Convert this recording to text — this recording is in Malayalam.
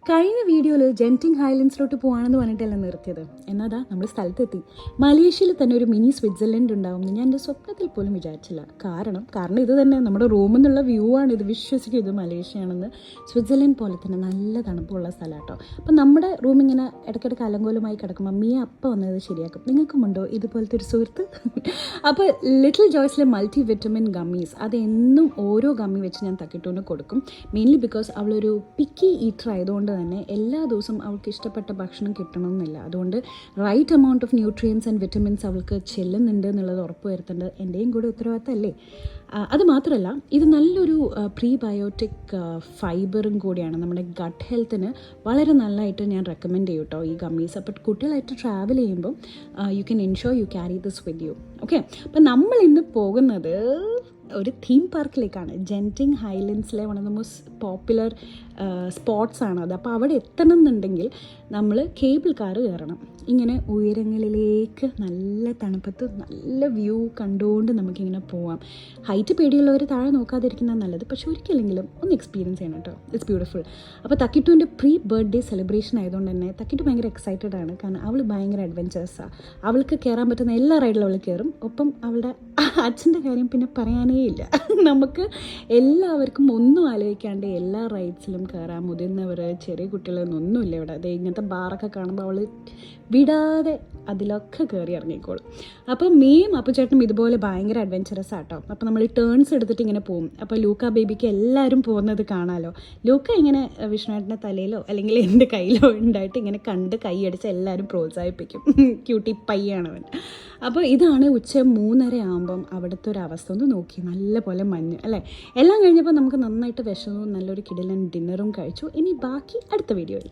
കഴിഞ്ഞ വീഡിയോയിൽ ജെൻറ്റിങ് ഹൈലൻഡ്സിലോട്ട് പോകാണെന്ന് പറഞ്ഞിട്ടല്ല നിർത്തിയത്. എന്നാതാ നമ്മൾ സ്ഥലത്തെത്തി. മലേഷ്യയിൽ തന്നെ ഒരു മിനി സ്വിറ്റ്സർലൻഡ് ഉണ്ടാവുമെന്ന് ഞാൻ എൻ്റെ സ്വപ്നത്തിൽ പോലും വിചാരിച്ചില്ല. കാരണം ഇത് തന്നെ നമ്മുടെ റൂമിൽ നിന്നുള്ള വ്യൂ ആണ്. ഇത് വിശ്വസിക്കും ഇത് മലേഷ്യയാണെന്ന്. സ്വിറ്റ്സർലൻഡ് പോലെ തന്നെ നല്ല തണുപ്പുള്ള സ്ഥലം കേട്ടോ. അപ്പം നമ്മുടെ റൂം ഇങ്ങനെ ഇടയ്ക്കിടയ്ക്ക് അലങ്കോലമായി കിടക്കുമ്പോൾ മിയ അപ്പം വന്നത് ശരിയാക്കും. നിങ്ങൾക്കുമുണ്ടോ ഇതുപോലത്തെ ഒരു സുഹൃത്ത്? അപ്പോൾ ലിറ്റിൽ ജോയ്സിലെ മൾട്ടി വിറ്റമിൻ ഗമ്മീസ് അതെന്നും ഓരോ ഗമ്മി വെച്ച് ഞാൻ തക്കിട്ടൂന് കൊടുക്കും. മെയിൻലി ബിക്കോസ് അവളൊരു പിക്കി ഈറ്റർ ആയതുകൊണ്ട് തന്നെ എല്ലാ ദിവസവും അവൾക്ക് ഇഷ്ടപ്പെട്ട ഭക്ഷണം കിട്ടണമെന്നില്ല. അതുകൊണ്ട് right amount of nutrients and vitamins അവൾക്ക് ചെല്ലുന്നുണ്ട് എന്നുള്ളത് ഉറപ്പ് വരുത്തേണ്ടത് എൻ്റെയും കൂടെ ഉത്തരവാദിത്തമല്ലേ. അത് മാത്രമല്ല ഇത് നല്ലൊരു പ്രീബയോട്ടിക് ഫൈബറും കൂടിയാണ്. നമ്മുടെ ഗട്ട് ഹെൽത്തിന് വളരെ നല്ലതായിട്ട് ഞാൻ റെക്കമെൻഡ് ചെയ്യും കേട്ടോ ഈ ഗമ്മീസ്. അപ്പോൾ കുട്ടികളായിട്ട് ട്രാവൽ ചെയ്യുമ്പോൾ you can ensure you carry this with you. Okay, അപ്പം നമ്മൾ ഇന്ന് പോകുന്നത് ഒരു തീം പാർക്കിലേക്കാണ്. ജെൻറ്റിങ് ഹൈലൻഡ്സിലെ one of the most popular spots ആണത്. അപ്പോൾ അവിടെ എത്തണം എന്നുണ്ടെങ്കിൽ നമ്മൾ കേബിൾ കാർ കയറണം. ഇങ്ങനെ ഉയരങ്ങളിലേക്ക് നല്ല തണുപ്പത്ത് നല്ല വ്യൂ കണ്ടുകൊണ്ട് നമുക്കിങ്ങനെ പോവാം. ഹൈറ്റ് പേടിയുള്ളവർ താഴെ നോക്കാതിരിക്കുന്നത് നല്ലത്, പക്ഷെ ഒരിക്കലെങ്കിലും ഒന്ന് എക്സ്പീരിയൻസ് ചെയ്യണം കേട്ടോ. It's beautiful. അപ്പോൾ തക്കിട്ടുവിൻ്റെ പ്രീ ബർത്ത്ഡേ സെലിബ്രേഷൻ ആയതുകൊണ്ട് തന്നെ തക്കിട്ട് ഭയങ്കര എക്സൈറ്റഡ് ആണ്. കാരണം അവൾ ഭയങ്കര അഡ്വഞ്ചേഴ്സാണ്. അവൾക്ക് കയറാൻ പറ്റുന്ന എല്ലാ റൈഡിലും അവൾ കയറും. ഒപ്പം അവളുടെ അച്ഛൻ്റെ കാര്യം പിന്നെ പറയാനേ ഇല്ല. നമുക്ക് എല്ലാവർക്കും ഒന്നും ആലോചിക്കാണ്ട് എല്ലാ റൈഡ്സിലും കയറാം. മുതിർന്നവർ ചെറിയ കുട്ടികളൊന്നുമില്ല ഇവിടെ. അത് ഇങ്ങനത്തെ ബാറൊക്കെ കാണുമ്പോൾ അവൾ വിടാതെ അതിലൊക്കെ കയറി ഇറങ്ങിക്കോളും. അപ്പോൾ മേയും അപ്പുചേട്ടനും ഇതുപോലെ ഭയങ്കര അഡ്വഞ്ചറസ് ആട്ടോ. അപ്പോൾ നമ്മൾ ടേൺസ് എടുത്തിട്ട് ഇങ്ങനെ പോകും. അപ്പോൾ ലൂക്ക ബേബിക്ക് എല്ലാവരും പോകുന്നത് കാണാമല്ലോ. ലൂക്ക ഇങ്ങനെ വിഷ്ണുവേട്ടൻ്റെ തലയിലോ അല്ലെങ്കിൽ എൻ്റെ കയ്യിലോ ഉണ്ടായിട്ട് ഇങ്ങനെ കണ്ട് കൈയടിച്ച് എല്ലാവരും പ്രോത്സാഹിപ്പിക്കും. ക്യൂട്ടി പയ്യാണവൻ. അപ്പോൾ ഇതാണ് ഉച്ച 3:30 ആകുമ്പം അവിടുത്തെ ഒരു അവസ്ഥ. ഒന്ന് നോക്കി, നല്ല പോലെ മഞ്ഞ് അല്ലേ. എല്ലാം കഴിഞ്ഞപ്പോൾ നമുക്ക് നന്നായിട്ട് വിശന്നു, നല്ലൊരു കിടിലൻ ഡിന്നറും കഴിച്ചു. ഇനി ബാക്കി അടുത്ത വീഡിയോയിൽ.